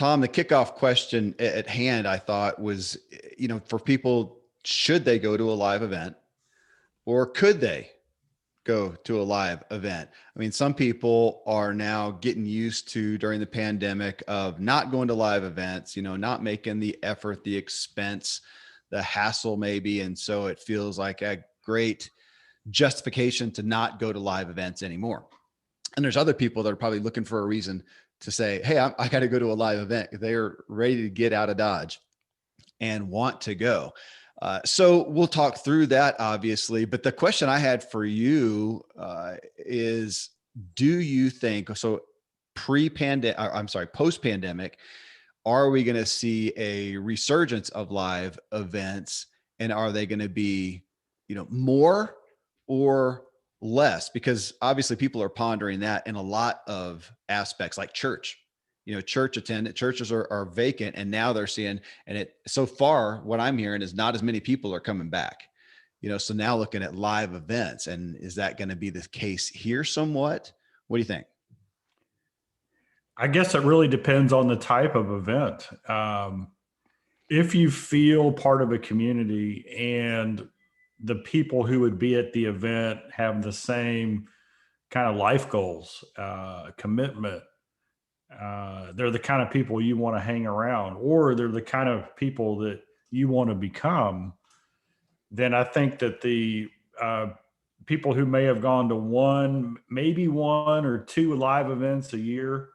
Tom, the kickoff question at hand, I thought was, for people, should they go to a live event or could they go to a live event? I mean, some people are now getting used to during the pandemic of not going to live events, not making the effort, the expense, the hassle maybe. And so it feels like a great justification to not go to live events anymore. And there's other people that are probably looking for a reason to say, hey, I got to go to a live event. They're ready to get out of Dodge and want to go. So we'll talk through that, obviously. But the question I had for you is, do you think, so post-pandemic, are we going to see a resurgence of live events? And are they going to be, more or less? Because obviously people are pondering that in a lot of aspects, like church. Church attendance, churches are vacant, and now they're seeing, and so far what I'm hearing is not as many people are coming back. So now looking at live events, and is that going to be the case here somewhat? What do you think? I guess it really depends on the type of event. If you feel part of a community and the people who would be at the event have the same kind of life goals, commitment, they're the kind of people you want to hang around, or they're the kind of people that you want to become, then I think that the people who may have gone to maybe one or two live events a year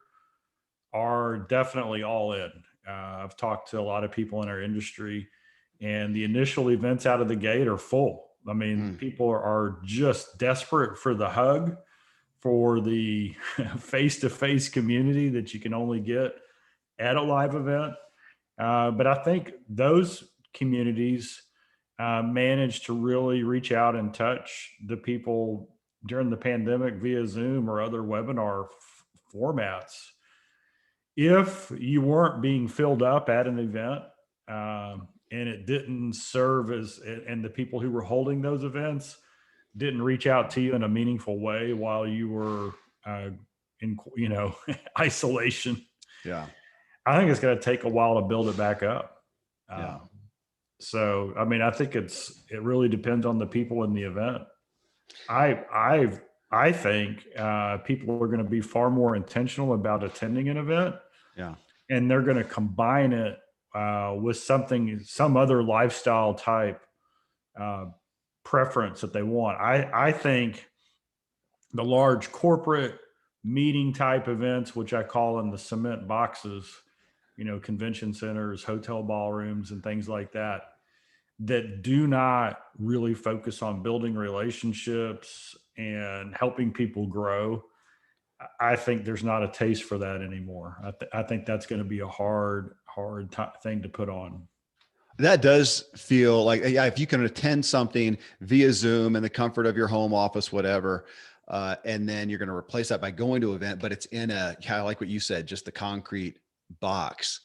are definitely all in. I've talked to a lot of people in our industry, and the initial events out of the gate are full. I mean, people are just desperate for the hug, for the face-to-face community that you can only get at a live event. But I think those communities managed to really reach out and touch the people during the pandemic via Zoom or other webinar formats. If you weren't being filled up at an event, and it didn't serve as, and the people who were holding those events didn't reach out to you in a meaningful way while you were in, isolation. Yeah. I think it's going to take a while to build it back up. Yeah. So, I mean, I think it really depends on the people in the event. I think people are going to be far more intentional about attending an event. Yeah. And they're going to combine it with some other lifestyle type preference that they want. I think the large corporate meeting type events, which I call in the cement boxes, convention centers, hotel ballrooms, and things like that do not really focus on building relationships and helping people grow. I think there's not a taste for that anymore. I think that's going to be a hard thing to put on. That does feel like, yeah, if you can attend something via Zoom in the comfort of your home office, whatever, and then you're going to replace that by going to an event, but it's in kind of like what you said, just the concrete box,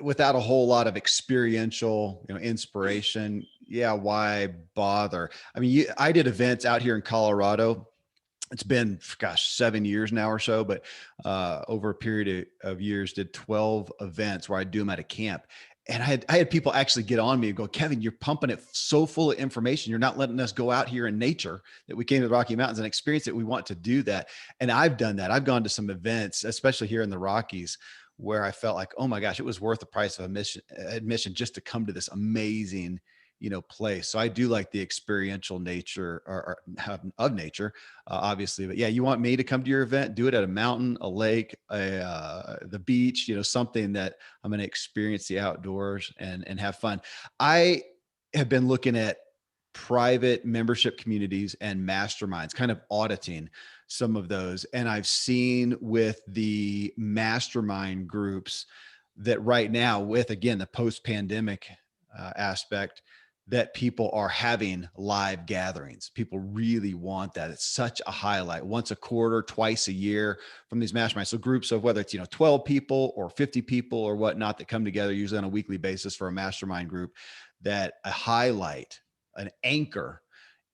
without a whole lot of experiential, inspiration. Yeah. Why bother? I mean, I did events out here in Colorado. It's been, 7 years now or so, but over a period of years, did 12 events where I do them at a camp. And I had people actually get on me and go, Kevin, you're pumping it so full of information. You're not letting us go out here in nature, that we came to the Rocky Mountains and experience it. We want to do that. And I've done that. I've gone to some events, especially here in the Rockies, where I felt like, oh my gosh, it was worth the price of admission just to come to this amazing, place. So I do like the experiential nature of nature, obviously. But yeah, you want me to come to your event, do it at a mountain, a lake, the beach, something that I'm going to experience the outdoors and have fun. I have been looking at private membership communities and masterminds, kind of auditing some of those. And I've seen with the mastermind groups that right now, with, again, the post-pandemic aspect, that people are having live gatherings. People really want that. It's such a highlight, once a quarter, twice a year, from these masterminds. So groups of whether it's, 12 people or 50 people or whatnot, that come together usually on a weekly basis for a mastermind group, that a highlight, an anchor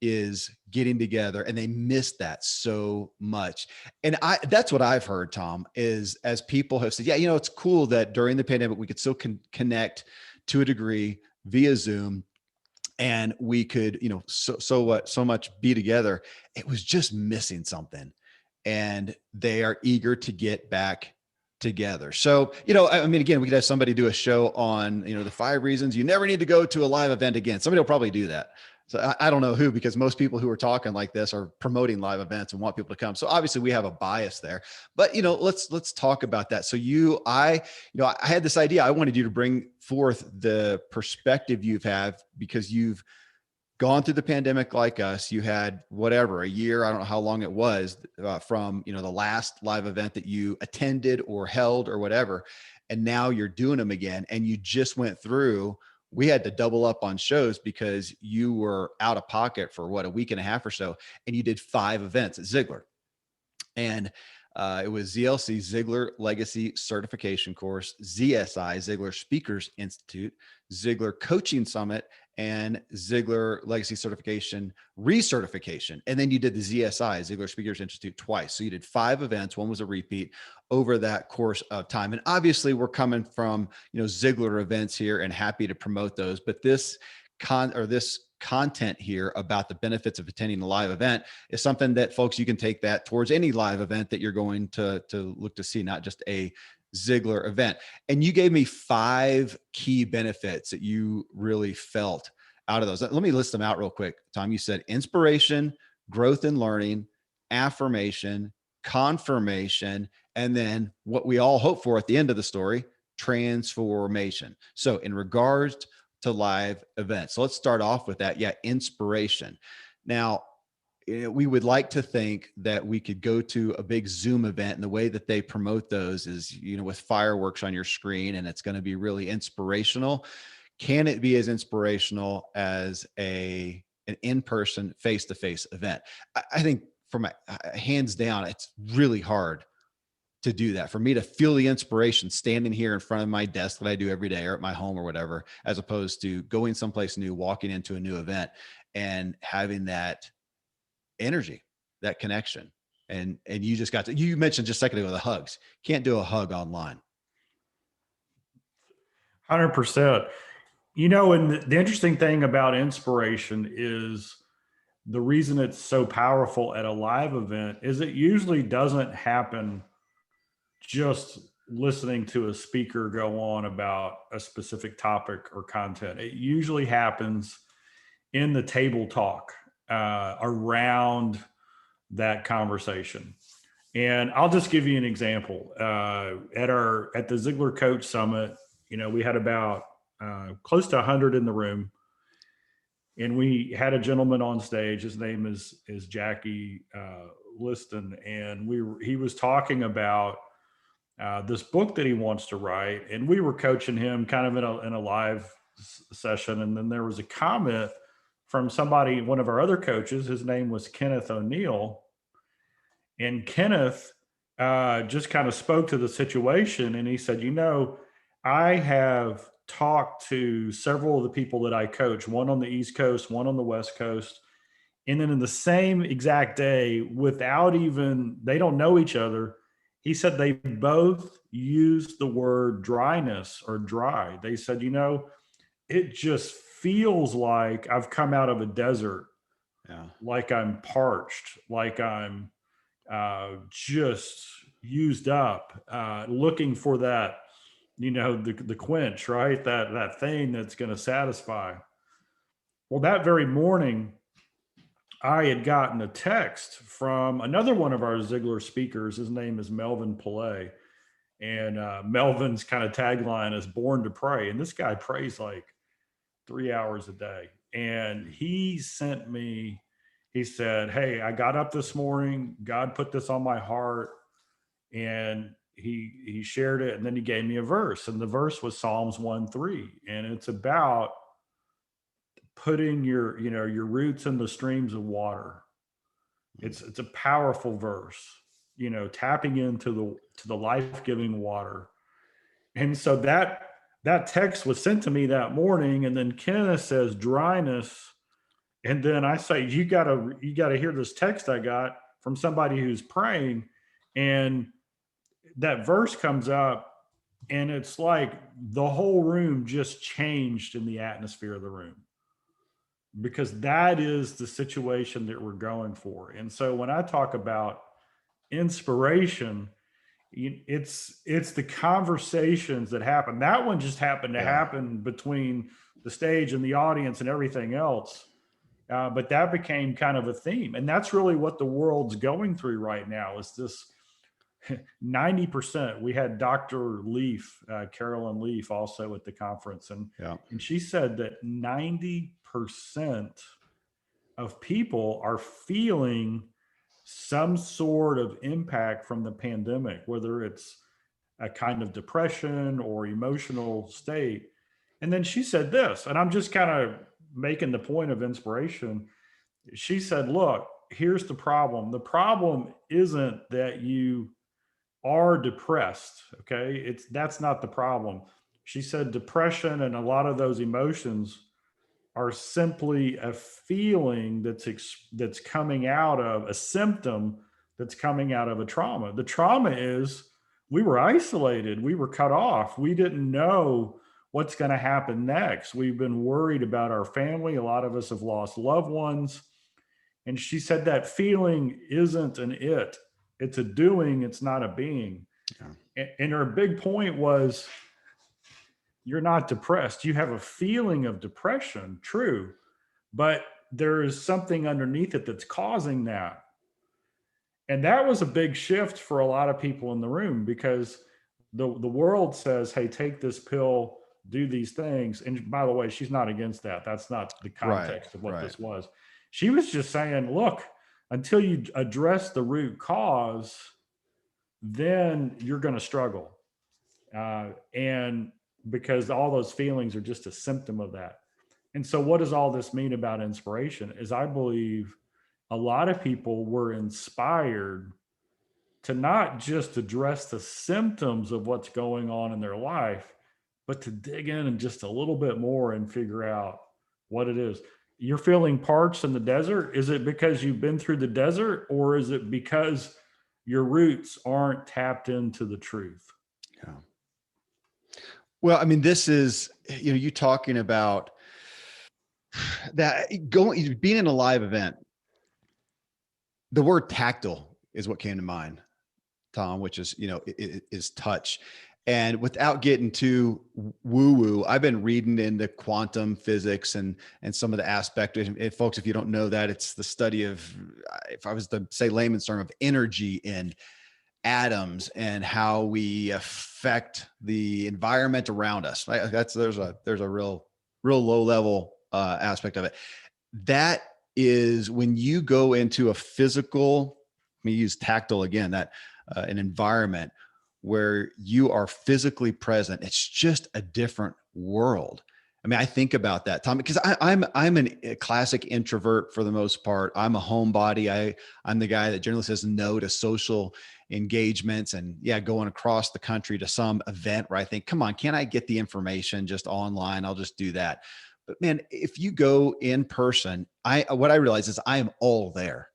is getting together, and they miss that so much. And that's what I've heard, Tom, is as people have said, yeah, it's cool that during the pandemic we could still connect to a degree via Zoom, and we could, so much be together. It was just missing something, and they are eager to get back together. So, I mean, again, we could have somebody do a show on, the 5 reasons you never need to go to a live event again. Somebody will probably do that. So I don't know who, because most people who are talking like this are promoting live events and want people to come. So obviously we have a bias there, but let's talk about that. So I had this idea. I wanted you to bring forth the perspective you've had, because you've gone through the pandemic like us. You had whatever, a year, I don't know how long it was, from, the last live event that you attended or held or whatever. And now you're doing them again. And you just went through, we had to double up on shows because you were out of pocket for a week and a half or so. And you did 5 events at Ziglar. And it was ZLC, Ziglar Legacy Certification Course, ZSI, Ziglar Speakers Institute, Ziglar Coaching Summit, and Ziglar Legacy Certification Recertification. And then you did the ZSI, Ziglar Speakers Institute, twice. So you did 5 events. One was a repeat over that course of time. And obviously we're coming from, Ziglar events here, and happy to promote those. But this content here about the benefits of attending a live event is something that, folks, you can take that towards any live event that you're going to look to see, not just a Ziglar event. And you gave me 5 key benefits that you really felt out of those. Let me list them out real quick, Tom. You said inspiration, growth and learning, affirmation, confirmation, and then what we all hope for at the end of the story, transformation. So in regards to live events, so let's start off with that. Yeah, inspiration. Now, we would like to think that we could go to a big Zoom event, and the way that they promote those is, with fireworks on your screen, and it's going to be really inspirational. Can it be as inspirational as an in-person, face-to-face event? I think from hands down, it's really hard to do that. For me to feel the inspiration standing here in front of my desk that I do every day, or at my home or whatever, as opposed to going someplace new, walking into a new event and having that energy, that connection. And you mentioned just a second ago, the hugs. Can't do a hug online. 100%. And the interesting thing about inspiration is, the reason it's so powerful at a live event is it usually doesn't happen just listening to a speaker go on about a specific topic or content. It usually happens in the table talk around that conversation. And I'll just give you an example. At the Ziglar Coach Summit, we had about close to 100 in the room, and we had a gentleman on stage. His name is Jackie Liston, and he was talking about this book that he wants to write, and we were coaching him kind of in a live session. And then there was a comment from somebody, one of our other coaches. His name was Kenneth O'Neill, and Kenneth just kind of spoke to the situation, and he said, I have talked to several of the people that I coach, one on the East Coast, one on the West Coast. And then in the same exact day, they don't know each other. He said they both used the word dryness or dry. They said, it just feels like I've come out of a desert, like I'm parched, like I'm just used up, looking for that, the quench, right? That thing that's going to satisfy. Well, that very morning, I had gotten a text from another one of our Ziglar speakers. His name is Melvin Pillay. And Melvin's kind of tagline is "Born to Pray." And this guy prays like 3 hours a day. And he said, "Hey, I got up this morning. God put this on my heart." And he shared it, and then he gave me a verse, and the verse was Psalms 1:3, and it's about putting your roots in the streams of water. It's a powerful verse, tapping into the life-giving water. And so that text was sent to me that morning, and then Kenneth says dryness And then I say, you gotta hear this text I got from somebody who's praying. And that verse comes up, and it's like the whole room just changed in the atmosphere of the room, because that is the situation that we're going for. And so when I talk about inspiration, it's the conversations that happen. That one just happened to Yeah. happen between the stage and the audience and everything else. But that became kind of a theme. And that's really what the world's going through right now, is this 90%. We had Dr. Leaf, Carolyn Leaf, also at the conference. Yeah. And she said that 90% of people are feeling some sort of impact from the pandemic, whether it's a kind of depression or emotional state. And then she said this, and I'm just kind of making the point of inspiration. She said, look, here's the problem. The problem isn't that you are depressed. Okay. That's not the problem. She said depression and a lot of those emotions are simply a feeling that's coming out of a symptom, that's coming out of a trauma. The trauma is we were isolated, we were cut off, we didn't know what's going to happen next. We've been worried about our family. A lot of us have lost loved ones. And she said that feeling isn't an it's a doing, it's not a being. And her big point was, you're not depressed. You have a feeling of depression, true, but there is something underneath it that's causing that. And that was a big shift for a lot of people in the room, because the world says, hey, take this pill, do these things. And by the way, she's not against that. That's not the Right. context of what Right. this was. She was just saying, look, until you address the root cause, then you're going to struggle. And because all those feelings are just a symptom of that. And so, what does all this mean about inspiration? Is I believe a lot of people were inspired to not just address the symptoms of what's going on in their life, but to dig in and just a little bit more and figure out what it is. You're feeling parched in the desert. Is it because you've been through the desert, or is it because your roots aren't tapped into the truth? Yeah. Well, I mean, this is, you talking about that being in a live event. The word tactile is what came to mind, Tom, which is, is touch. And without getting too woo woo, I've been reading into quantum physics and some of the aspects. And folks, if you don't know that, it's the study of, if I was to say layman's term, of energy in atoms and how we affect the environment around us. Right? There's a real low level aspect of it. That is when you go into a physical, let me use tactile again, that an environment where you are physically present. It's just a different world. I mean, I think about that, Tom, because I'm a classic introvert for the most part. I'm a homebody. I'm the guy that generally says no to social engagements, and going across the country to some event where I think, come on, can't I get the information just online? I'll just do that. But man, if you go in person, what I realize is I am all there.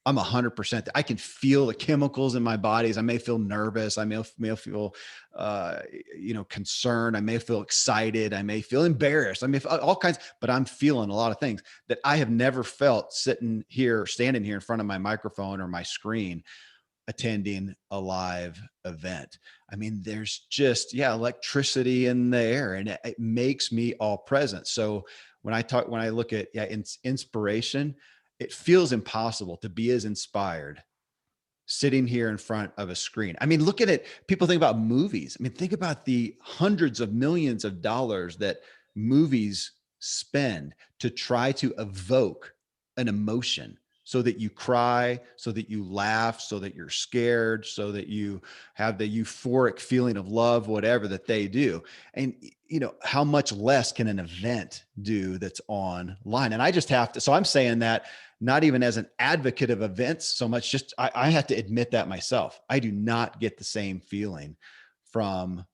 I'm 100%. I can feel the chemicals in my bodies. I may feel nervous. I may feel, concerned. I may feel excited. I may feel embarrassed. I may feel all kinds, but I'm feeling a lot of things that I have never felt standing here in front of my microphone or my screen, attending a live event. I mean, there's just, electricity in the air, and it makes me all present. So when I look at inspiration, it feels impossible to be as inspired sitting here in front of a screen. I mean, look at it. People think about movies. I mean, think about the hundreds of millions of dollars that movies spend to try to evoke an emotion, so that you cry, so that you laugh, so that you're scared, so that you have the euphoric feeling of love, whatever that they do. And how much less can an event do that's online? And I just have to, so I'm saying that not even as an advocate of events so much, just I have to admit that myself. I do not get the same feeling from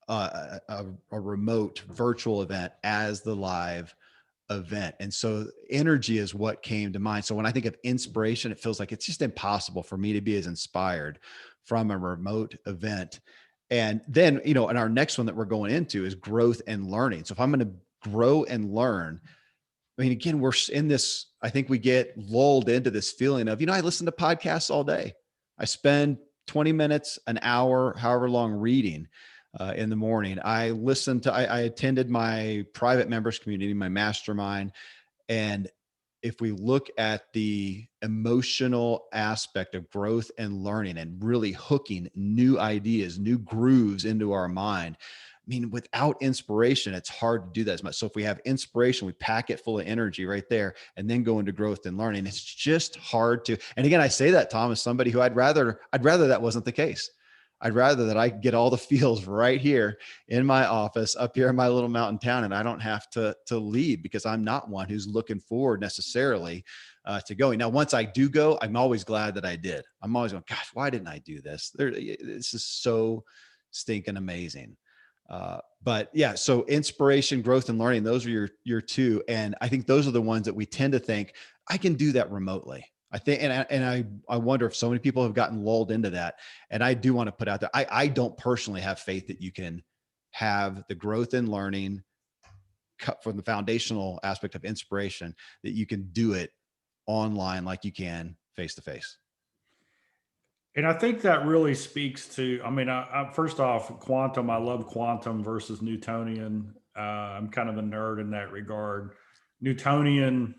a remote virtual event as the live event. And so energy is what came to mind. So when I think of inspiration, it feels like it's just impossible for me to be as inspired from a remote event. And then, you know, and our next one that we're going into is growth and learning. So if I'm going to grow and learn, I mean, again, we're in this, I think we get lulled into this feeling of, you know, I listen to podcasts all day. I spend 20 minutes, an hour, however long reading in the morning. I attended my private members community, my mastermind. And if we look at the emotional aspect of growth and learning and really hooking new ideas, new grooves into our mind, I mean, without inspiration, it's hard to do that as much. So if we have inspiration, we pack it full of energy right there and then go into growth and learning. It's just hard to, and again, I say that, Tom, as somebody who I'd rather that wasn't the case. I'd rather that I get all the feels right here in my office up here in my little mountain town, and I don't have to leave, because I'm not one who's looking forward necessarily to going. Now, once I do go, I'm always glad that I did. I'm always going, gosh, why didn't I do this? This is so stinking amazing. But yeah, so inspiration, growth, and learning, those are your two. And I think those are the ones that we tend to think I can do that remotely. I think, I wonder if so many people have gotten lulled into that. And I do want to put out there, I don't personally have faith that you can have the growth and learning cut from the foundational aspect of inspiration, that you can do it online like you can face to face. And I think that really speaks to, I mean, first off, quantum, I love quantum versus Newtonian. I'm kind of a nerd in that regard. Newtonian,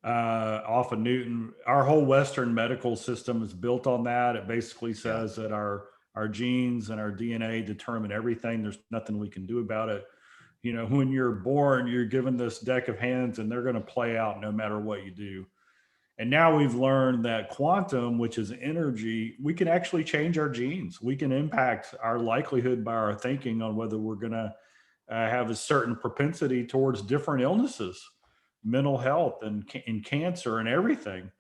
off of Newton, our whole Western medical system is built on that. It basically Yeah. says that our genes and our DNA determine everything. There's nothing we can do about it. You know, when you're born, you're given this deck of hands and they're going to play out no matter what you do. And now we've learned that quantum, which is energy, we can actually change our genes. We can impact our likelihood by our thinking on whether we're going to have a certain propensity towards different illnesses, mental health, and cancer and everything.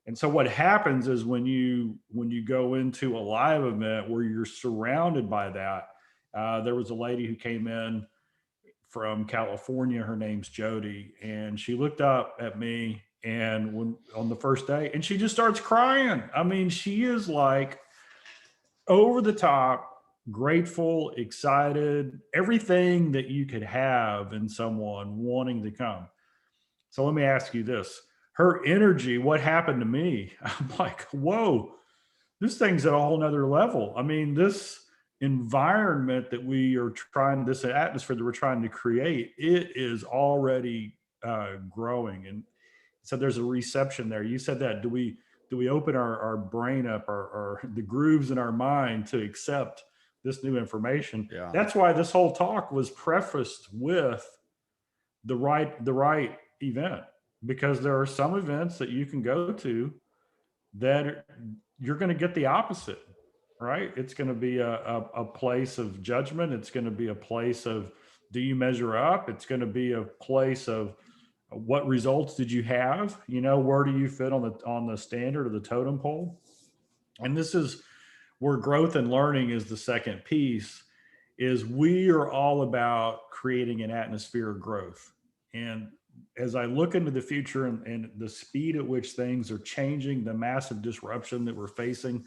And so what happens is when you go into a live event where you're surrounded by that, there was a lady who came in from California. Her name's Jody, and she looked up at me and when on the first day, and she just starts crying. I mean, she is like over the top, grateful, excited, everything that you could have in someone wanting to come. So let me ask you this. Her energy, what happened to me? I'm like, whoa, this thing's at a whole nother level. I mean, this environment that we are trying, this atmosphere that we're trying to create, it is already growing. And so there's a reception there. You said that. Do we open our brain up, or the grooves in our mind to accept this new information? Yeah. That's why this whole talk was prefaced with the right event, because there are some events that you can go to that you're going to get the opposite, right? It's going to be a place of judgment. It's going to be a place of, do you measure up? It's going to be a place of, what results did you have? You know, where do you fit on the standard of the totem pole? And this is where growth and learning is the second piece, is we are all about creating an atmosphere of growth. And as I look into the future, and the speed at which things are changing, the massive disruption that we're facing,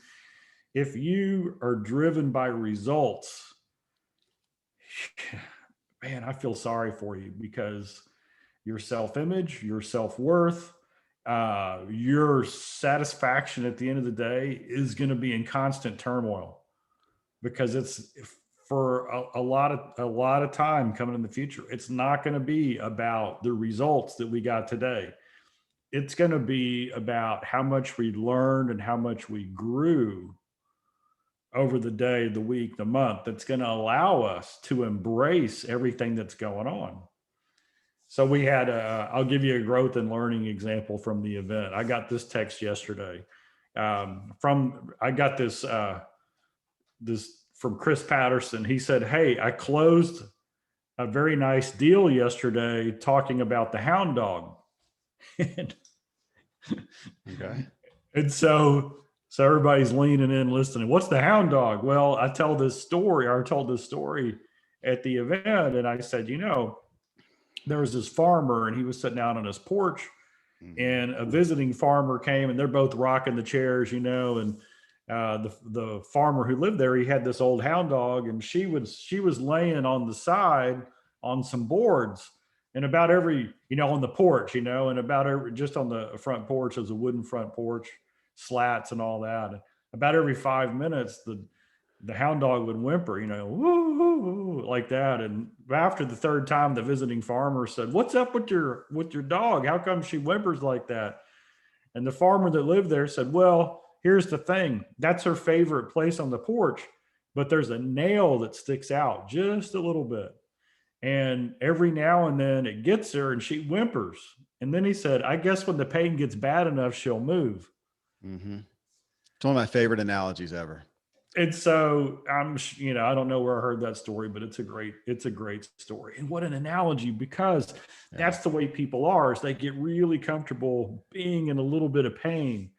if you are driven by results, man, I feel sorry for you, because your self-image, your self-worth, your satisfaction at the end of the day is going to be in constant turmoil, because it's for a lot of time coming in the future. It's not going to be about the results that we got today. It's going to be about how much we learned and how much we grew over the day, the week, the month. That's going to allow us to embrace everything that's going on. So we had I'll give you a growth and learning example from the event. I got this text yesterday. I got this from Chris Patterson. He said, "Hey, I closed a very nice deal yesterday talking about the hound dog." and, Okay. and so everybody's leaning in listening. What's the hound dog? Well, I told this story at the event, and I said, there was this farmer and he was sitting out on his porch, Hmm. and a visiting farmer came, and they're both rocking the chairs, and the farmer who lived there, he had this old hound dog, and she was laying on the side on some boards, and about every on the porch, and about every just on the front porch, there's a wooden front porch, slats and all that. About every 5 minutes, the hound dog would whimper, woo, woo, woo, like that. And after the third time, the visiting farmer said, "What's up with your dog? How come she whimpers like that?" And the farmer that lived there said, "Well, here's the thing. That's her favorite place on the porch, but there's a nail that sticks out just a little bit. And every now and then it gets her and she whimpers." And then he said, "I guess when the pain gets bad enough, she'll move." Hmm. It's one of my favorite analogies ever. And so I don't know where I heard that story, but it's a great story. And what an analogy, because Yeah. that's the way people are, is they get really comfortable being in a little bit of pain.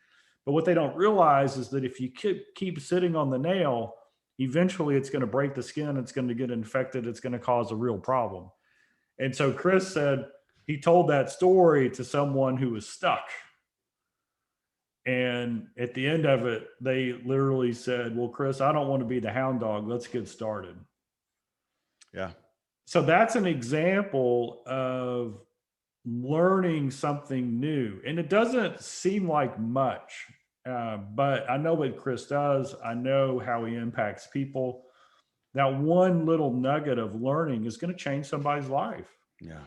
But what they don't realize is that if you keep sitting on the nail, eventually it's going to break the skin, it's going to get infected, it's going to cause a real problem. And so Chris said he told that story to someone who was stuck. And at the end of it, they literally said, "Well, Chris, I don't want to be the hound dog. Let's get started." Yeah. So that's an example of learning something new. And it doesn't seem like much, but I know what Chris does. I know how he impacts people. That one little nugget of learning is going to change somebody's life. Yeah.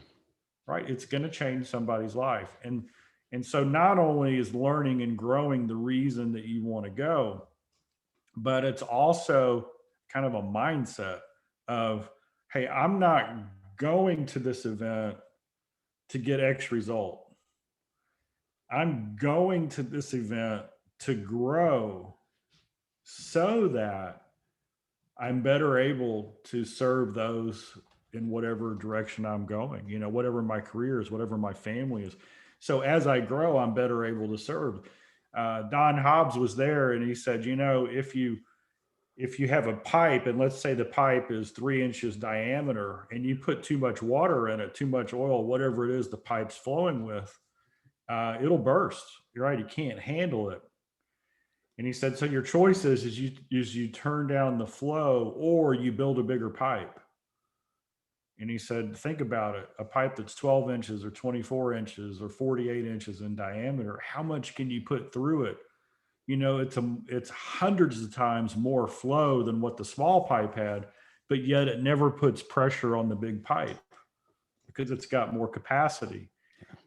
Right? It's going to change somebody's life. And so not only is learning and growing the reason that you want to go, but it's also kind of a mindset of, hey, I'm not going to this event to get X result. I'm going to this event to grow so that I'm better able to serve those in whatever direction I'm going, whatever my career is, whatever my family is. So as I grow, I'm better able to serve. Don Hobbs was there, and he said, if you have a pipe, and let's say the pipe is 3 inches diameter, and you put too much water in it, too much oil, whatever it is the pipe's flowing with, it'll burst. You're right, you can't handle it. And he said, so your choice is you turn down the flow or you build a bigger pipe. And he said, think about it. A pipe that's 12 inches or 24 inches or 48 inches in diameter, how much can you put through it? It's hundreds of times more flow than what the small pipe had, but yet it never puts pressure on the big pipe because it's got more capacity.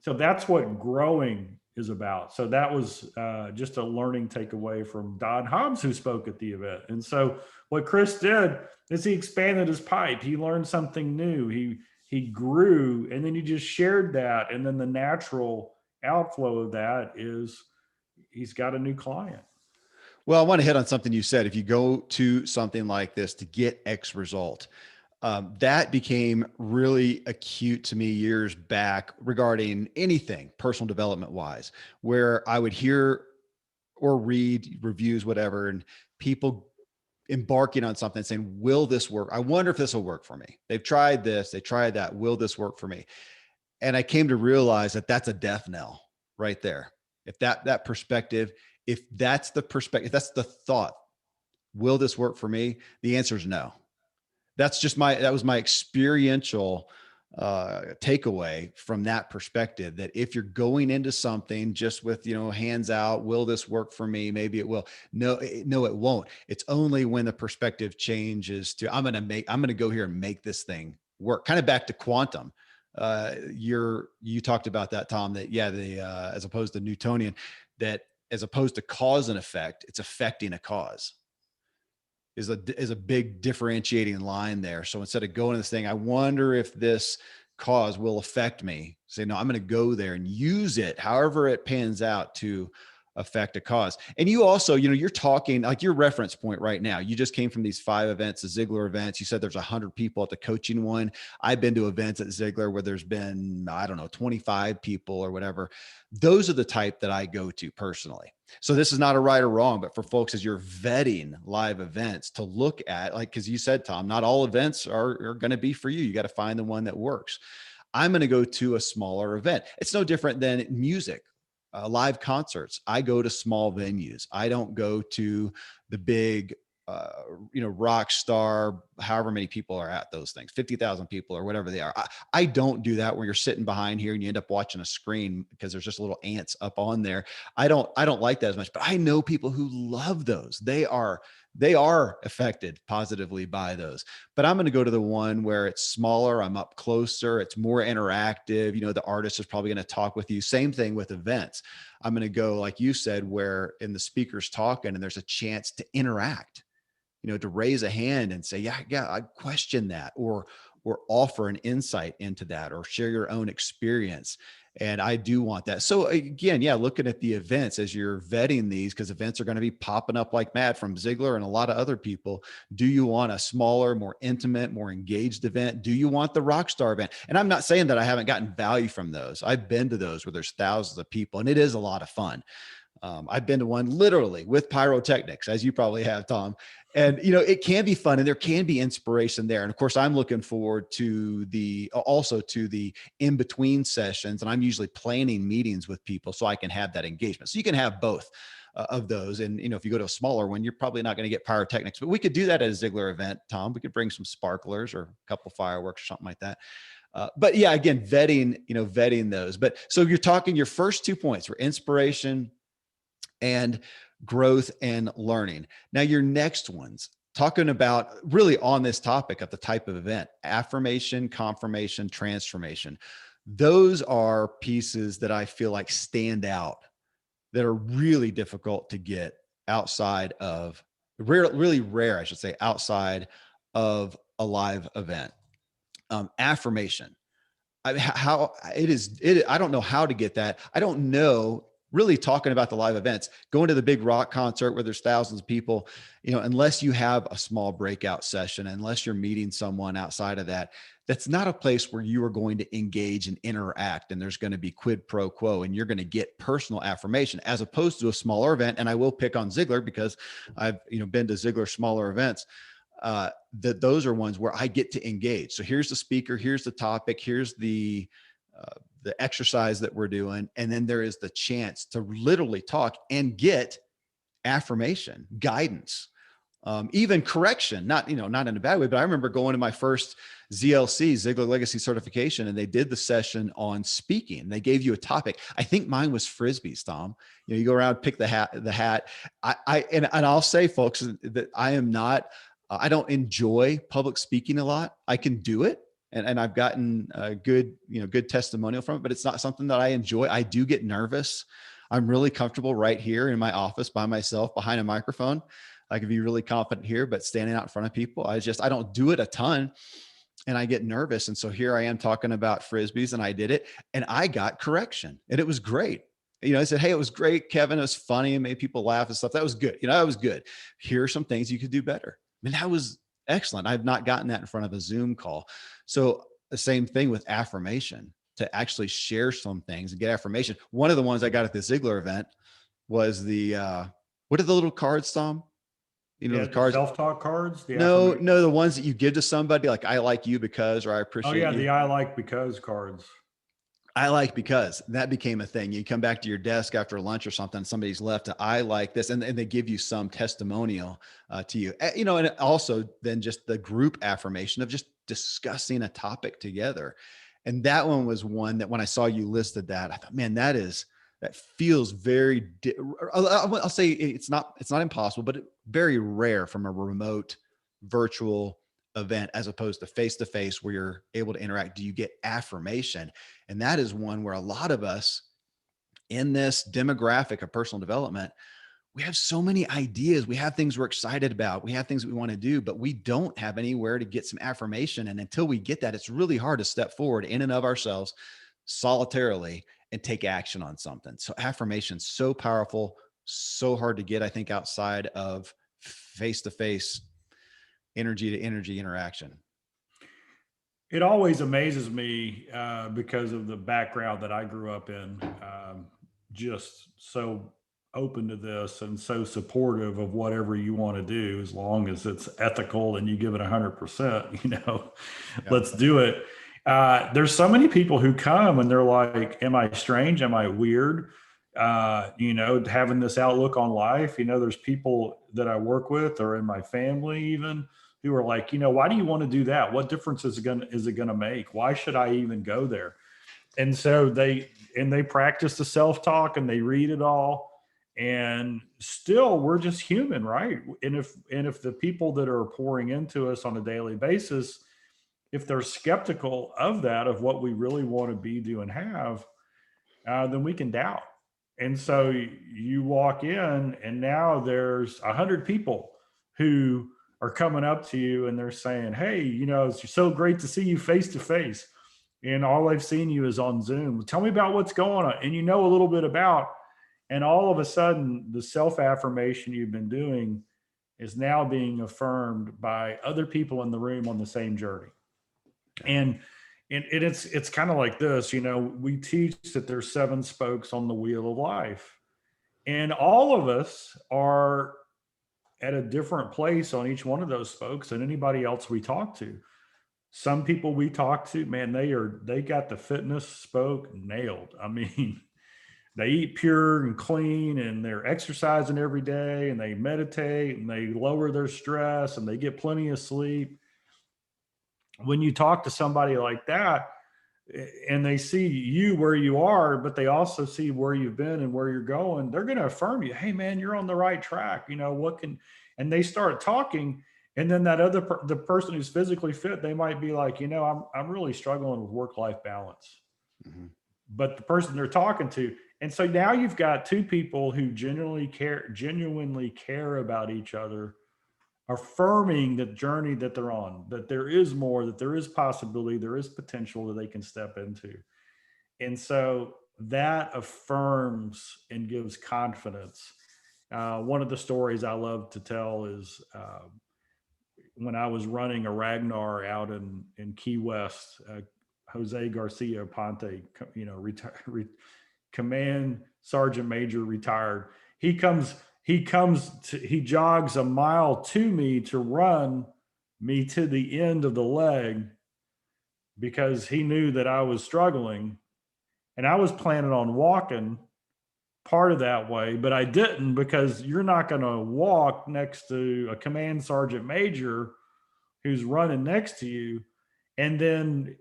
So that's what growing is about. So that was just a learning takeaway from Don Hobbs, who spoke at the event. And so what Chris did is he expanded his pipe. He learned something new. He grew, and then he just shared that. And then the natural outflow of that is he's got a new client. Well, I want to hit on something you said. If you go to something like this to get X result, that became really acute to me years back regarding anything personal development wise, where I would hear or read reviews, whatever, and people embarking on something saying, will this work? I wonder if this will work for me. They've tried this, they tried that. Will this work for me? And I came to realize that that's a death knell right there. If that perspective, if that's the perspective, if that's the thought, will this work for me? The answer is no. That was my experiential takeaway from that perspective, that if you're going into something just with, hands out, will this work for me? Maybe it will. No, no, it won't. It's only when the perspective changes to, I'm going to go here and make this thing work. Kind of back to quantum. You talked about that, Tom, that, yeah, as opposed to Newtonian, that as opposed to cause and effect, it's affecting a cause is a big differentiating line there. So instead of going to this thing, I wonder if this cause will affect me. Say, no, I'm going to go there and use it, however it pans out to affect a cause. And you also, you're talking like your reference point right now. You just came from these 5 events, the Ziglar events. You said there's 100 people at the coaching one. I've been to events at Ziglar where there's been, I don't know, 25 people or whatever. Those are the type that I go to personally. So this is not a right or wrong, but for folks, as you're vetting live events, to look at, like, because you said, Tom, not all events are going to be for you. You got to find the one that works. I'm going to go to a smaller event. It's no different than music, live concerts. I go to small venues. I don't go to the big, rock star, however many people are at those things, 50,000 people or whatever they are. I don't do that where you're sitting behind here and you end up watching a screen because there's just little ants up on there. I don't like that as much, but I know people who love those. They are affected positively by those. But I'm going to go to the one where it's smaller, I'm up closer, it's more interactive. The artist is probably going to talk with you. Same thing with events. I'm going to go, like you said, where in the speaker's talking and there's a chance to interact, to raise a hand and say, yeah, I question that, or offer an insight into that, or share your own experience. And I do want that. So again, yeah, looking at the events as you're vetting these, because events are going to be popping up like mad from Ziglar and a lot of other people. Do you want a smaller, more intimate, more engaged event? Do you want the rock star event? And I'm not saying that I haven't gotten value from those. I've been to those where there's thousands of people and it is a lot of fun. I've been to one literally with pyrotechnics, as you probably have, Tom. And, it can be fun and there can be inspiration there. And of course, I'm looking forward to the in-between sessions. And I'm usually planning meetings with people so I can have that engagement. So you can have both of those. And, if you go to a smaller one, you're probably not going to get pyrotechnics, but we could do that at a Ziglar event, Tom. We could bring some sparklers or a couple fireworks or something like that. But yeah, again, vetting those. But so you're talking, your first 2 points were inspiration and growth and learning. Now, your next ones, talking about really on this topic of the type of event: affirmation, confirmation, transformation. Those are pieces that I feel like stand out, that are really difficult to get outside of, really rare, I should say, outside of a live event. Affirmation. How it is, I don't know how to get that. I don't know, really talking about the live events, going to the big rock concert where there's thousands of people, unless you have a small breakout session, unless you're meeting someone outside of that, that's not a place where you are going to engage and interact. And there's going to be quid pro quo and you're going to get personal affirmation, as opposed to a smaller event. And I will pick on Ziglar because I've, been to Ziglar smaller events. That those are ones where I get to engage. So here's the speaker, here's the topic, here's the exercise that we're doing. And then there is the chance to literally talk and get affirmation, guidance, even correction, not in a bad way, but I remember going to my first ZLC, Ziglar Legacy certification, and they did the session on speaking. They gave you a topic. I think mine was Frisbees, Tom. You go around, pick the hat. And I'll say, folks, that I am not, I don't enjoy public speaking a lot. I can do it. And I've gotten a good testimonial from it, but it's not something that I enjoy. I do get nervous. I'm really comfortable right here in my office by myself behind a microphone. I can be really confident here, but standing out in front of people, I don't do it a ton and I get nervous. And so here I am talking about Frisbees and I did it and I got correction and it was great. I said, hey, it was great, Kevin. It was funny and made people laugh and stuff. That was good. That was good. Here are some things you could do better. I mean, that was excellent. I've not gotten that in front of a Zoom call. So the same thing with affirmation, to actually share some things and get affirmation. One of the ones I got at the Ziglar event was what are the little cards, Tom? Yeah, The cards. self-talk cards. No, the ones that you give to somebody, like I like you because, or I Oh appreciate yeah, you. the I like because cards. I like because that became a thing. You come back to your desk after lunch or something, somebody's left I like this, and they give you some testimonial to you. And also then just the group affirmation of just discussing a topic together. And that one was one that when I saw you listed that, I thought, man, that feels very, I'll say it's not impossible, but very rare from a remote virtual event as opposed to face where you're able to interact. Do you get affirmation? And that is one where a lot of us in this demographic of personal development, we have so many ideas. We have things we're excited about. We have things that we want to do, but we don't have anywhere to get some affirmation. And until we get that, it's really hard to step forward in and of ourselves solitarily and take action on something. So affirmation, so powerful, so hard to get, I think, outside of face-to-face, energy to energy interaction. It always amazes me because of the background that I grew up in, just so open to this and so supportive of whatever you want to do, as long as it's ethical and you give it 100%, Yeah. let's do it. There's so many people who come and they're like, am I strange? Am I weird? Having this outlook on life. There's people that I work with or in my family even who are like, why do you want to do that? What difference is it gonna make? Why should I even go there? And so they practice the self-talk and they read it all. And still we're just human, right? And if the people that are pouring into us on a daily basis, if they're skeptical of that, of what we really want to be, do, and have, then we can doubt. And so you walk in, and now there's 100 people who are coming up to you and they're saying, "Hey, it's so great to see you face to face, and all I've seen you is on Zoom. Tell me about what's going on." And a little bit about, and all of a sudden, the self affirmation you've been doing is now being affirmed by other people in the room on the same journey. And it's kind of like this. We teach that there's 7 spokes on the wheel of life, and all of us are at a different place on each one of those spokes than anybody else we talk to. Some people we talk to, man, they got the fitness spoke nailed. I mean, they eat pure and clean, and they're exercising every day, and they meditate, and they lower their stress, and they get plenty of sleep. When you talk to somebody like that, and they see you where you are, but they also see where you've been and where you're going, they're going to affirm you. Hey, man, you're on the right track. And they start talking. And then the person who's physically fit, they might be like, I'm really struggling with work-life balance. Mm-hmm. But the person they're talking to, and so now you've got 2 people who genuinely care about each other, affirming the journey that they're on, that there is more, that there is possibility, there is potential that they can step into. And so that affirms and gives confidence. One of the stories I love to tell is when I was running a Ragnar out in Key West, Jose Garcia Ponte, command sergeant major, retired. He jogs a mile to me to run me to the end of the leg because he knew that I was struggling, and I was planning on walking part of that way, but I didn't, because you're not going to walk next to a command sergeant major who's running next to you. And then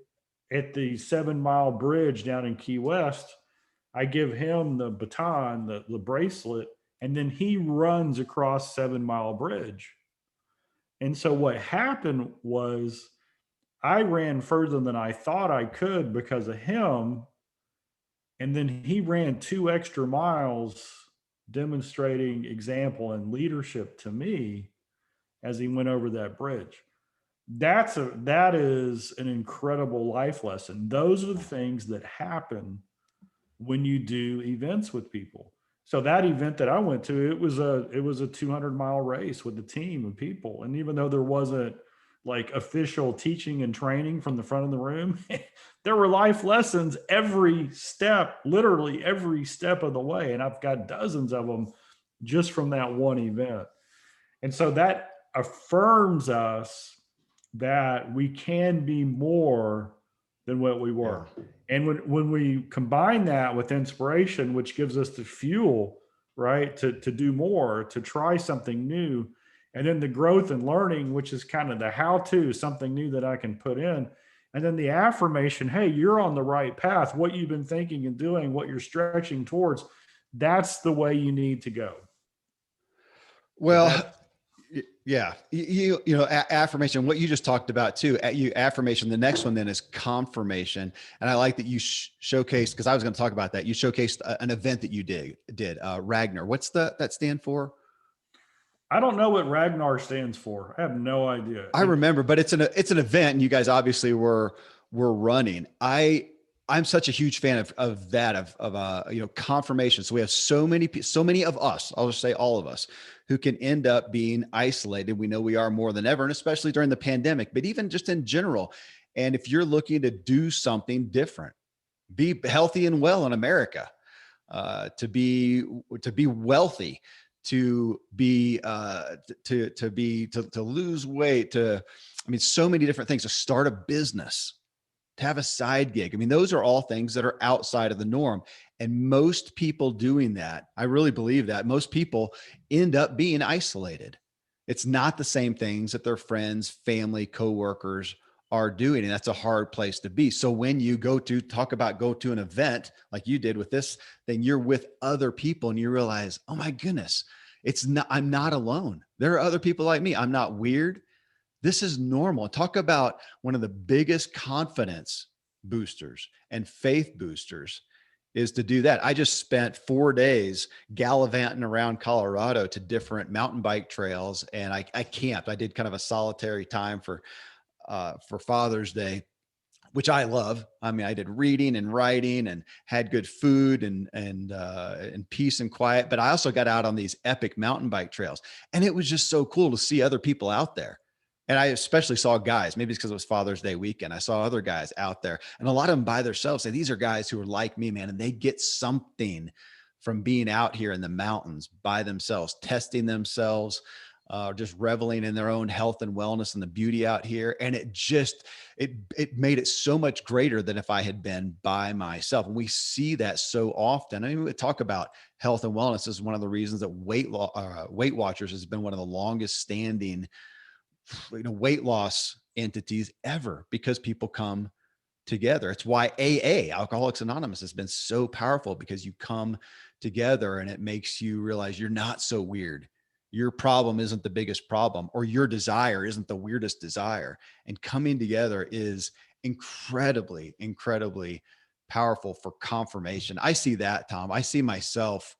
at the 7 Mile bridge down in Key West, I give him the baton, the bracelet, and then he runs across 7 Mile bridge. And so what happened was I ran further than I thought I could because of him. And then he ran 2 extra miles, demonstrating example and leadership to me as he went over that bridge. That is an incredible life lesson. Those are the things that happen when you do events with people. So that event that I went to, it was a 200-mile race with a team of people. And even though there wasn't like official teaching and training from the front of the room, there were life lessons every step, literally every step of the way. And I've got dozens of them just from that one event. And so that affirms us that we can be more than what we were. Yeah. And when we combine that with inspiration, which gives us the fuel, right, to do more, to try something new, and then the growth and learning, which is kind of the how-to, something new that I can put in, and then the affirmation, hey, you're on the right path, what you've been thinking and doing, what you're stretching towards, that's the way you need to go. Well, yeah, affirmation, what you just talked about too, affirmation. The next one then is confirmation. And I like that you showcased, because I was going to talk about that. You showcased an event that you did Ragnar. What's that stand for? I don't know what Ragnar stands for. I have no idea. I remember, but it's an event, and you guys obviously were running. I'm such a huge fan of that, confirmation. So we have so many of us, I'll just say all of us, who can end up being isolated. We know we are more than ever, and especially during the pandemic, but even just in general. And if you're looking to do something different, be healthy and well in America, to be wealthy, to lose weight, so many different things, to start a business, to have a side gig. I mean, those are all things that are outside of the norm. And most people doing that, I really believe that most people end up being isolated. It's not the same things that their friends, family, coworkers are doing. And that's a hard place to be. So when you go to an event like you did with this, then you're with other people and you realize, oh my goodness, I'm not alone. There are other people like me. I'm not weird. This is normal. Talk about one of the biggest confidence boosters and faith boosters is to do that. I just spent 4 days gallivanting around Colorado to different mountain bike trails, and I camped. I did kind of a solitary time for Father's Day, which I love. I mean, I did reading and writing and had good food and peace and quiet. But I also got out on these epic mountain bike trails, and it was just so cool to see other people out there. And I especially saw guys. Maybe it's because it was Father's Day weekend. I saw other guys out there, and a lot of them by themselves. And these are guys who are like me, man, and they get something from being out here in the mountains by themselves, testing themselves, just reveling in their own health and wellness and the beauty out here. And it made it so much greater than if I had been by myself. And we see that so often. I mean, we talk about health and wellness. This is one of the reasons that Weight Watchers has been one of the longest standing, weight loss entities ever, because people come together. It's why AA, Alcoholics Anonymous, has been so powerful, because you come together and it makes you realize you're not so weird. Your problem isn't the biggest problem, or your desire isn't the weirdest desire. And coming together is incredibly, incredibly powerful for confirmation. I see that, Tom. I see myself,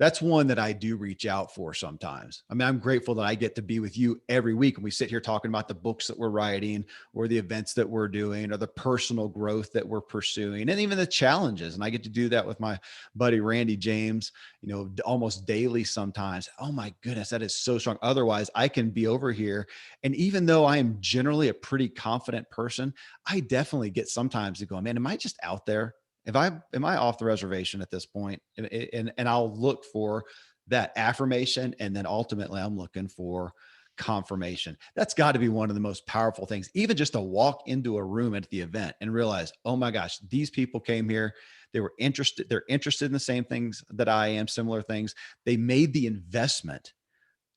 that's one that I do reach out for sometimes. I mean, I'm grateful that I get to be with you every week and we sit here talking about the books that we're writing or the events that we're doing or the personal growth that we're pursuing and even the challenges. And I get to do that with my buddy, Randy James, almost daily sometimes. Oh my goodness, that is so strong. Otherwise, I can be over here. And even though I am generally a pretty confident person, I definitely get sometimes to go, man, am I just out there? Am I off the reservation at this point? And I'll look for that affirmation. And then ultimately I'm looking for confirmation. That's got to be one of the most powerful things, even just to walk into a room at the event and realize, oh my gosh, these people came here. They're interested in the same things that I am, similar things. They made the investment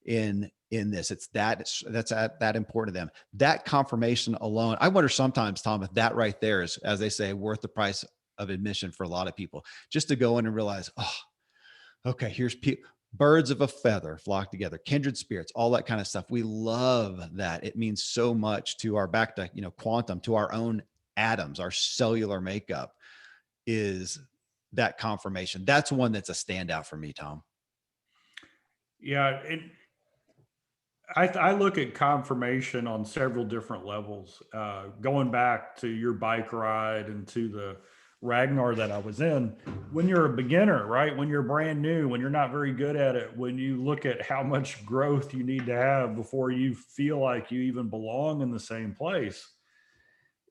in this. That's that important to them. That confirmation alone. I wonder sometimes, Tom, if that right there is, as they say, worth the price of admission for a lot of people, just to go in and realize, oh, okay, here's people, birds of a feather flock together, kindred spirits, all that kind of stuff. We love that. It means so much to our back to, quantum, to our own atoms, our cellular makeup is that confirmation. That's one that's a standout for me, Tom. Yeah. I look at confirmation on several different levels. Going back to your bike ride and to the Ragnar that I was in, when you're a beginner, right? When you're brand new, when you're not very good at it, when you look at how much growth you need to have before you feel like you even belong in the same place,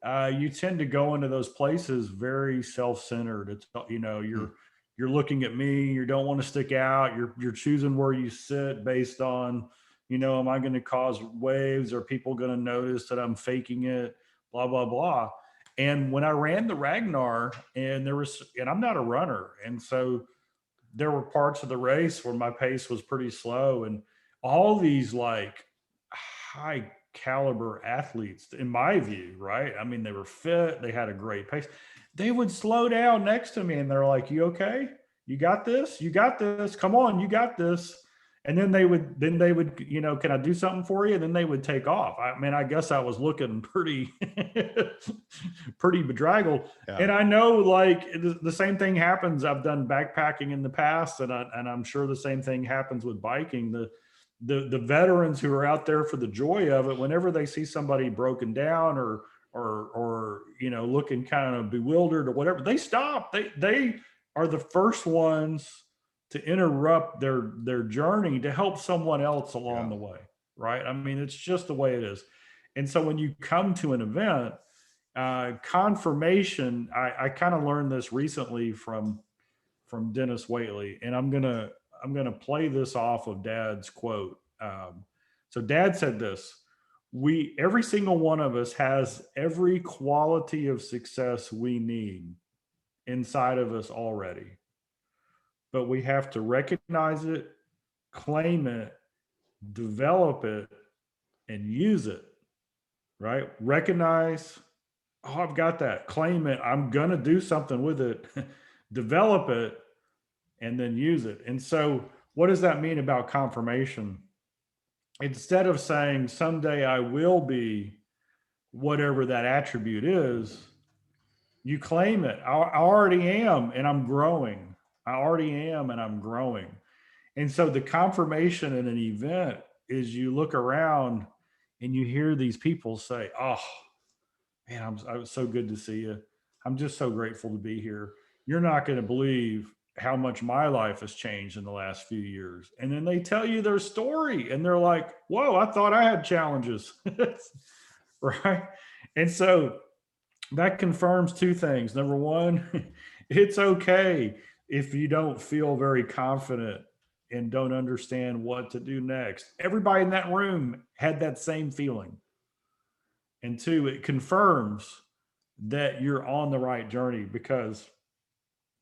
you tend to go into those places very self-centered. It's, you're looking at me, you don't want to stick out. You're choosing where you sit based on, am I going to cause waves? Are people going to notice that I'm faking it? Blah, blah, blah. And when I ran the Ragnar and I'm not a runner. And so there were parts of the race where my pace was pretty slow, and all these like high caliber athletes, in my view, right? I mean, they were fit, they had a great pace. They would slow down next to me and they're like, "You okay? You got this? You got this. Come on, you got this." And then they would, can I do something for you? And then they would take off. I mean, I guess I was looking pretty, pretty bedraggled. Yeah. And I know like the same thing happens. I've done backpacking in the past, and I'm sure the same thing happens with biking. The veterans who are out there for the joy of it, whenever they see somebody broken down or looking kind of bewildered or whatever, they stop. They are the first ones to interrupt their journey to help someone else along the way, right? I mean, it's just the way it is. And so when you come to an event, confirmation, I kind of learned this recently from Dennis Waitley, and I'm gonna play this off of Dad's quote. So Dad said this: every single one of us has every quality of success we need inside of us already, but we have to recognize it, claim it, develop it, and use it, right? Recognize, oh, I've got that. Claim it. I'm going to do something with it. Develop it and then use it. And so, what does that mean about confirmation? Instead of saying, someday I will be whatever that attribute is, you claim it. I already am, and I'm growing. I already am, and I'm growing. And so, the confirmation in an event is you look around and you hear these people say, oh, man, I was so good to see you. I'm just so grateful to be here. You're not going to believe how much my life has changed in the last few years. And then they tell you their story and they're like, whoa, I thought I had challenges. Right. And so that confirms two things. Number one, it's okay if you don't feel very confident and don't understand what to do next. Everybody in that room had that same feeling. And two, it confirms that you're on the right journey because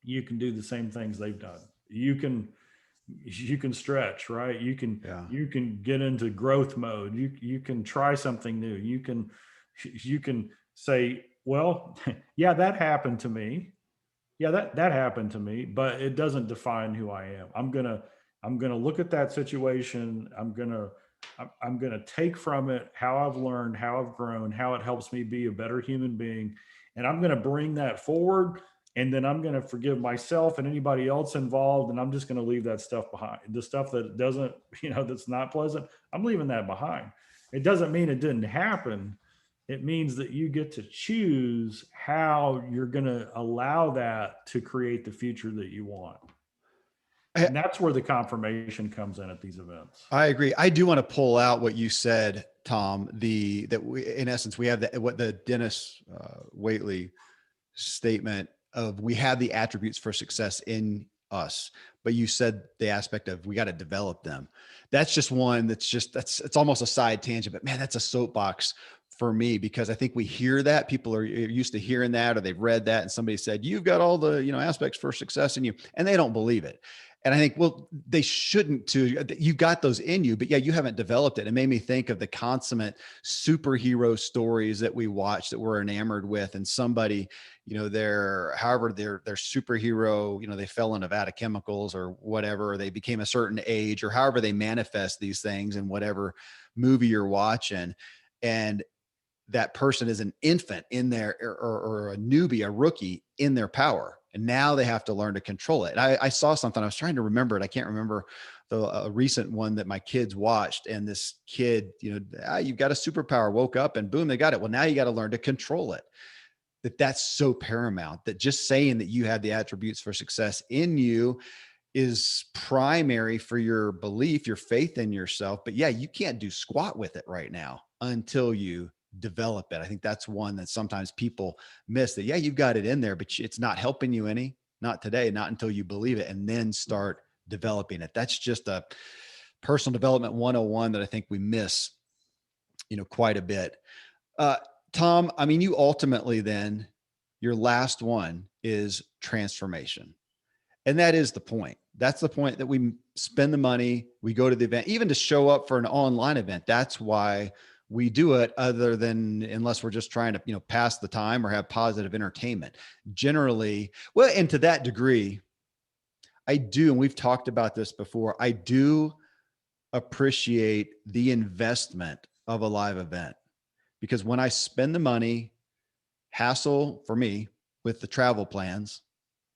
you can do the same things they've done. You can stretch, right? Yeah. You can get into growth mode. You can try something new. You can say, well, yeah, that happened to me. Yeah, that happened to me, but it doesn't define who I am. I'm gonna look at that situation. I'm gonna take from it how I've learned, how I've grown, how it helps me be a better human being, and I'm gonna bring that forward. And then I'm gonna forgive myself and anybody else involved, and I'm just gonna leave that stuff behind. The stuff that doesn't, that's not pleasant, I'm leaving that behind. It doesn't mean it didn't happen. It means that you get to choose how you're going to allow that to create the future that you want. I, And that's where the confirmation comes in at these events. I agree. I do want to pull out what you said, Tom. In essence, we have what the Dennis Waitley statement of we have the attributes for success in us, but you said the aspect of we got to develop them. That's just one that's it's almost a side tangent, but man, that's a soapbox for me because I think we hear that people are used to hearing that or they've read that and somebody said you've got all the aspects for success in you and they don't believe it. And I think, well, they shouldn't too. You got those in you, but yeah, you haven't developed it. It made me think of the consummate superhero stories that we watch that we're enamored with. And somebody, their superhero, they fell in a vat of chemicals or whatever, or they became a certain age or however they manifest these things in whatever movie you're watching. And that person is an infant in their or a newbie, a rookie in their power. And now they have to learn to control it. I saw something, I was trying to remember it. I can't remember a recent one that my kids watched. And this kid, you've got a superpower, woke up and boom, they got it. Well, now you got to learn to control it. That's so paramount that just saying that you have the attributes for success in you is primary for your belief, your faith in yourself. But yeah, you can't do squat with it right now until you develop it. I think that's one that sometimes people miss that. Yeah, you've got it in there, but it's not helping you any, not today, not until you believe it and then start developing it. That's just a personal development 101 that I think we miss, quite a bit. Uh, Tom, I mean, you ultimately then your last one is transformation. And that is the point. That's the point that we spend the money, we go to the event, even to show up for an online event. That's why we do it, other than unless we're just trying to, pass the time or have positive entertainment. Generally, well, and to that degree, I do, and we've talked about this before, I do appreciate the investment of a live event because when I spend the money, hassle for me with the travel plans,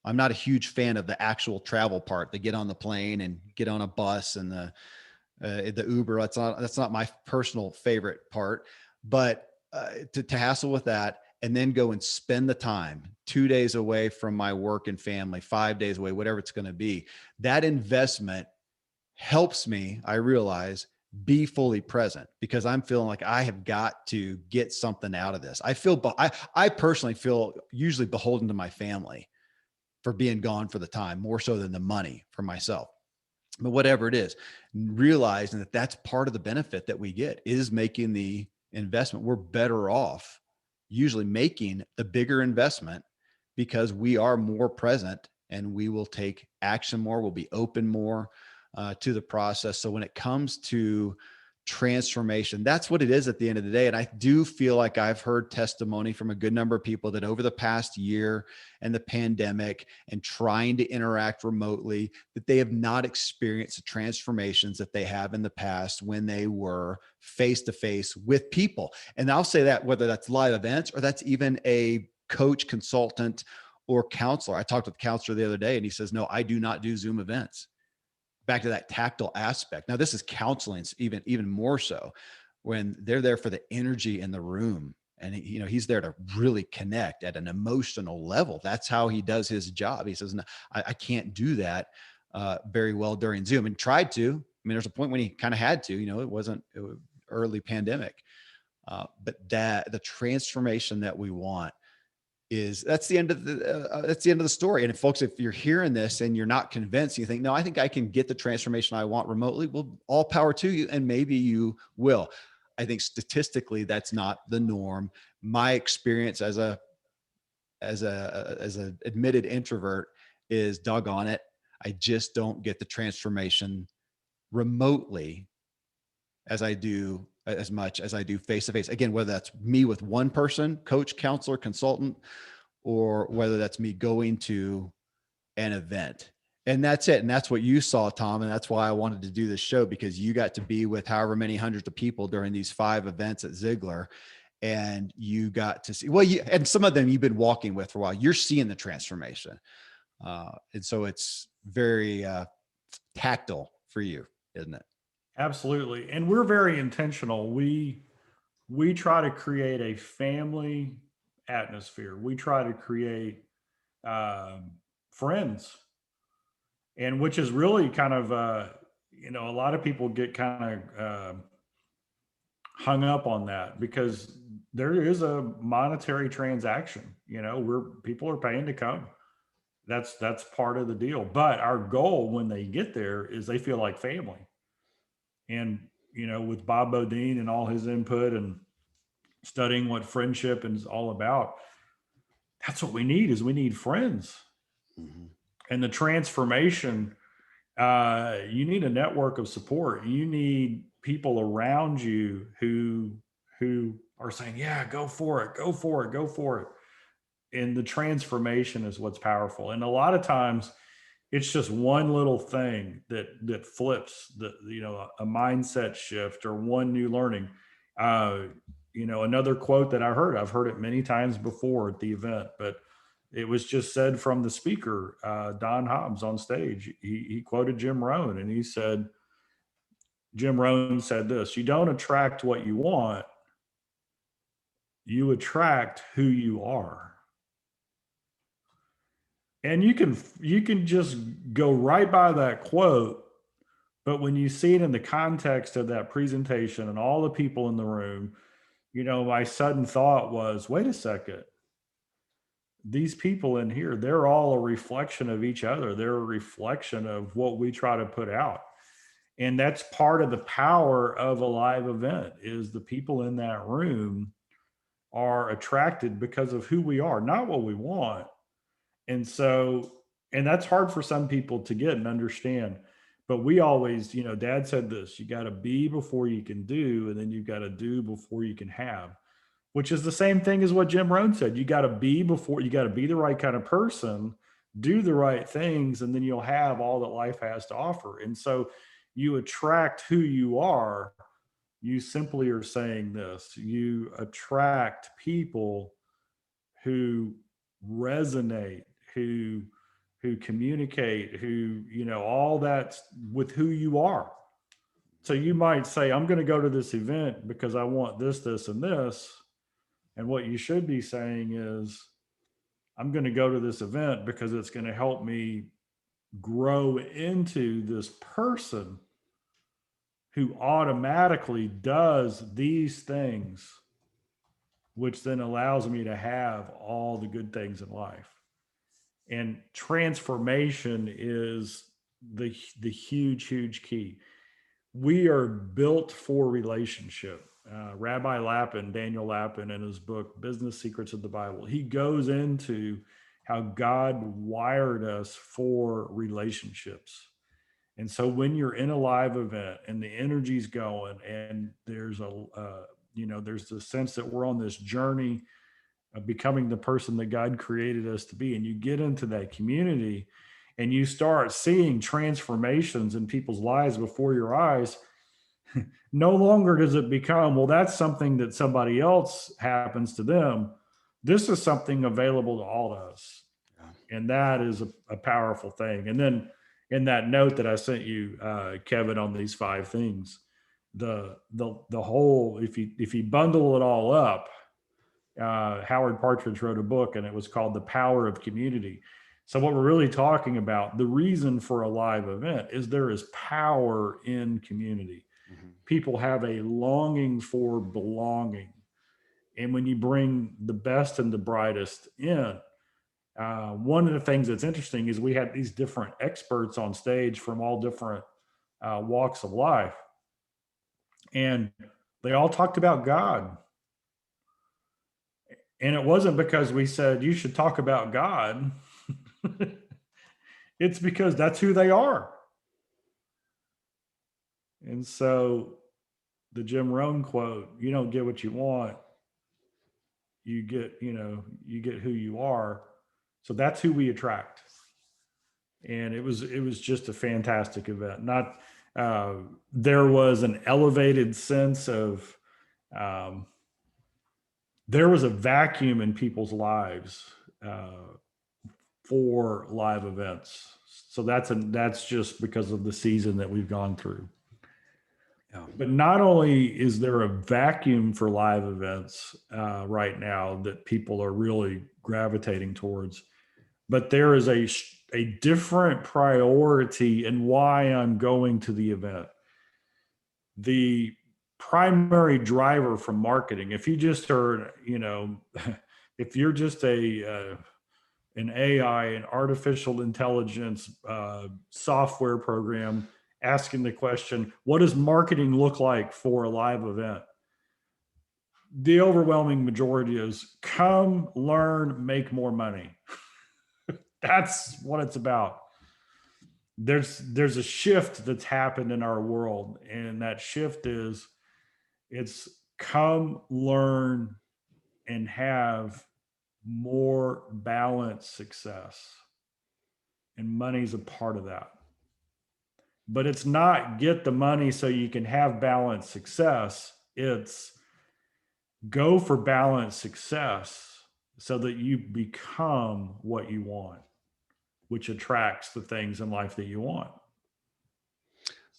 I'm not a huge fan of the actual travel part, to get on the plane and get on a bus and the Uber. That's not my personal favorite part, but to hassle with that and then go and spend the time 2 days away from my work and family, 5 days away, whatever it's going to be. That investment helps me, I realize, be fully present because I'm feeling like I have got to get something out of this. I personally feel usually beholden to my family for being gone for the time, more so than the money for myself. But whatever it is, realizing that that's part of the benefit that we get is making the investment, we're better off usually making the bigger investment because we are more present and we will take action more, we'll be open more to the process. So when it comes to transformation, that's what it is at the end of the day. And I do feel like I've heard testimony from a good number of people that over the past year and the pandemic and trying to interact remotely, that they have not experienced the transformations that they have in the past when they were face to face with people. And I'll say that whether that's live events or that's even a coach, consultant, or counselor. I talked with a counselor the other day and he says, no, I do not do Zoom events. Back to that tactile aspect. Now, this is counseling, even more so when they're there for the energy in the room. And he's there to really connect at an emotional level. That's how he does his job. He says, no, I can't do that very well during Zoom, and tried to. I mean, there's a point when he kind of had to. It was early pandemic, but that the transformation that we want that's the end of the story. And if folks, if you're hearing this and you're not convinced, you think, no, I think I can get the transformation I want remotely. Well, all power to you. And maybe you will. I think statistically, that's not the norm. My experience as a admitted introvert is doggone it. I just don't get the transformation remotely as much as I do face to face. Again, whether that's me with one person, coach, counselor, consultant, or whether that's me going to an event. And that's it. And that's what you saw, Tom. And that's why I wanted to do this show, because you got to be with however many hundreds of people during these 5 events at Ziglar. And you got to see, and some of them you've been walking with for a while. You're seeing the transformation. And so it's very tactile for you, isn't it? Absolutely. And we're very intentional. We try to create a family atmosphere. We try to create friends, and which is really kind of a lot of people get kind of hung up on that because there is a monetary transaction. Where people are paying to come. That's part of the deal. But our goal when they get there is they feel like family. And with Bob Bodine and all his input and studying what friendship is all about, that's what we need. Is we need friends. Mm-hmm. And the transformation, you need a network of support. You need people around you who are saying, yeah, go for it, go for it, go for it. And the transformation is what's powerful. And a lot of times it's just one little thing that flips a mindset shift or one new learning. Another quote that I've heard it many times before at the event, but it was just said from the speaker, Don Hobbs on stage. He quoted Jim Rohn, and Jim Rohn said this: you don't attract what you want, you attract who you are. And you can just go right by that quote, but when you see it in the context of that presentation and all the people in the room, my sudden thought was, wait a second. These people in here, they're all a reflection of each other. They're a reflection of what we try to put out. And that's part of the power of a live event is the people in that room are attracted because of who we are, not what we want. And so, and that's hard for some people to get and understand. But we always, Dad said this: you got to be before you can do, and then you've got to do before you can have, which is the same thing as what Jim Rohn said. You got to be the right kind of person, do the right things, and then you'll have all that life has to offer. And so you attract who you are. You simply are saying this: you attract people who resonate, who communicate, who all that with who you are. So you might say, I'm going to go to this event because I want this, this, and this. And what you should be saying is, I'm going to go to this event because it's going to help me grow into this person who automatically does these things, which then allows me to have all the good things in life. And transformation is the huge key. We are built for relationship. Rabbi Lappin, Daniel Lappin, in his book, Business Secrets of the Bible, he goes into how God wired us for relationships. And so when you're in a live event and the energy's going and there's there's the sense that we're on this journey of becoming the person that God created us to be, and you get into that community and you start seeing transformations in people's lives before your eyes, no longer does it become, well, that's something that somebody else happens to them. This is something available to all of us. And that is a powerful thing. And then in that note that I sent you, Kevin, on these 5 things, the whole, if you bundle it all up, Howard Partridge wrote a book and it was called The Power of Community. So what we're really talking about, the reason for a live event is there is power in community. Mm-hmm. People have a longing for belonging. And when you bring the best and the brightest in, one of the things that's interesting is we had these different experts on stage from all different walks of life. And they all talked about God. And it wasn't because we said you should talk about God. It's because that's who they are. And so the Jim Rohn quote, you don't get what you want, you get who you are. So that's who we attract. And it was just a fantastic event. Not there was an elevated sense of there was a vacuum in people's lives for live events. So that's just because of the season that we've gone through. Yeah. But not only is there a vacuum for live events right now that people are really gravitating towards, but there is a different priority in why I'm going to the event. The primary driver from marketing, if you just are, if you're just an AI, an artificial intelligence software program asking the question, what does marketing look like for a live event? The overwhelming majority is come, learn, make more money. That's what it's about. There's a shift that's happened in our world, and that shift is it's come, learn, and have more balanced success. And money's a part of that. But it's not get the money so you can have balanced success. It's go for balanced success so that you become what you want, which attracts the things in life that you want.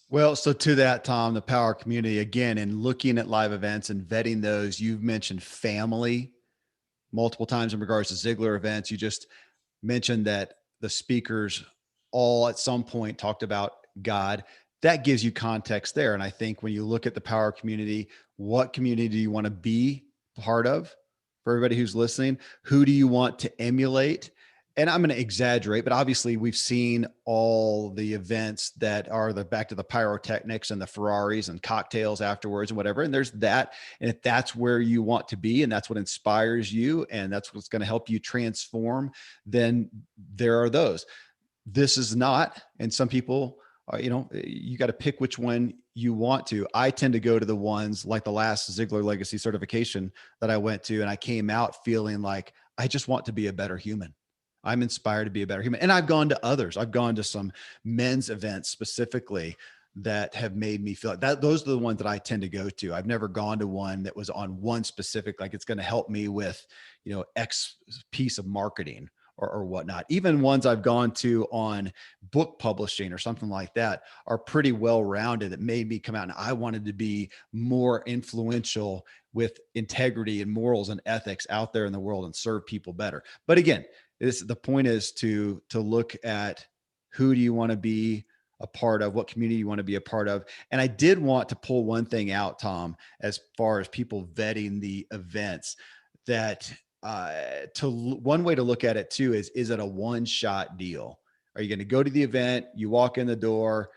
Well, so to that, Tom, the power community, again, in looking at live events and vetting those, you've mentioned family multiple times in regards to Ziglar events. You just mentioned that the speakers all at some point talked about God. That gives you context there. And I think when you look at the power community, what community do you want to be part of? For everybody who's listening, who do you want to emulate? And I'm going to exaggerate, but obviously we've seen all the events that are the back to the pyrotechnics and the Ferraris and cocktails afterwards and whatever. And there's that. And if that's where you want to be and that's what inspires you and that's what's going to help you transform, then there are those. This is not. And some people, you got to pick which one you want to. I tend to go to the ones like the last Ziglar Legacy certification that I went to, and I came out feeling like I just want to be a better human. I'm inspired to be a better human. And I've gone to others. I've gone to some men's events specifically that have made me feel like that. Those are the ones that I tend to go to. I've never gone to one that was on one specific, like it's going to help me with, X piece of marketing or whatnot. Even ones I've gone to on book publishing or something like that are pretty well-rounded. That made me come out and I wanted to be more influential with integrity and morals and ethics out there in the world and serve people better. But again, the point is to look at who do you want to be a part of, what community you want to be a part of. And I did want to pull one thing out, Tom, as far as people vetting the events, that one way to look at it too is it a one-shot deal? Are you going to go to the event, you walk in the door,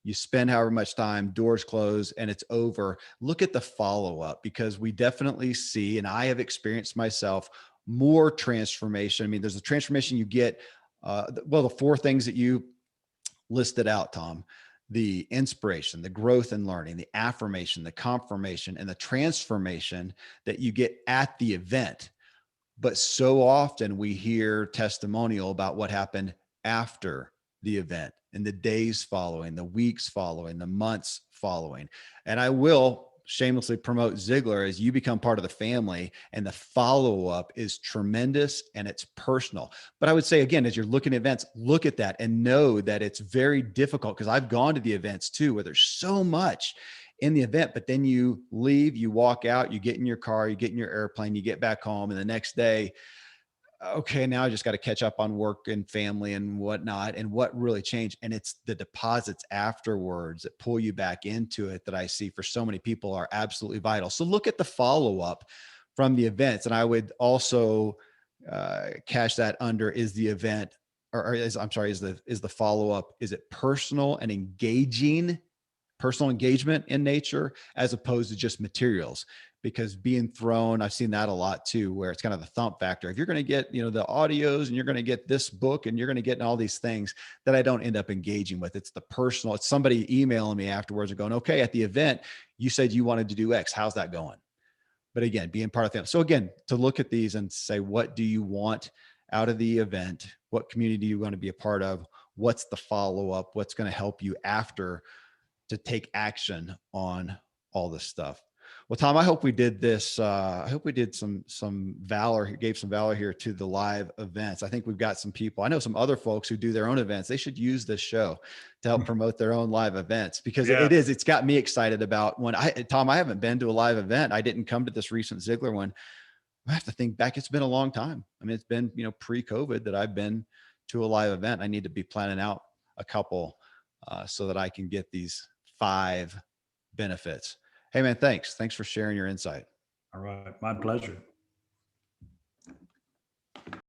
you spend however much time, doors close, and it's over. Look at the follow up, because we definitely see, and I have experienced myself, more transformation. I mean, there's a transformation you get. Well, the four things that you listed out, Tom: the inspiration, the growth and learning, the affirmation, the confirmation, and the transformation that you get at the event. But so often we hear testimonial about what happened after the event, in the days following, the weeks following, the months following. And I will shamelessly promote Ziglar as you become part of the family, and the follow up is tremendous and it's personal. But I would say, again, as you're looking at events, look at that and know that it's very difficult, because I've gone to the events too, where there's so much in the event, but then you leave, you walk out, you get in your car, you get in your airplane, you get back home, and the next day, okay, now I just got to catch up on work and family and whatnot. And what really changed? And it's the deposits afterwards that pull you back into it, that I see for so many people are absolutely vital. So look at the follow up from the events. And I would also cash that under, is the event, or is, I'm sorry, is the follow up, is it personal and engaging, personal engagement in nature, as opposed to just materials? Because being thrown, I've seen that a lot too, where it's kind of the thump factor. If you're going to get, the audios, and you're going to get this book, and you're going to get all these things that I don't end up engaging with. It's the personal. It's somebody emailing me afterwards and going, okay, at the event, you said you wanted to do X. How's that going? But again, being part of them. So again, to look at these and say, what do you want out of the event? What community do you want to be a part of? What's the follow up? What's going to help you after to take action on all this stuff? Well, Tom, I hope we did this. I hope we did some valor, gave some valor here to the live events. I think we've got some people. I know some other folks who do their own events. They should use this show to help promote their own live events, because Yeah. it's got me excited about Tom, I haven't been to a live event. I didn't come to this recent Ziglar one. I have to think back. It's been a long time. I mean, it's been, pre-COVID that I've been to a live event. I need to be planning out a couple so that I can get these 5 benefits. Hey man, thanks for sharing your insight. All right. My pleasure.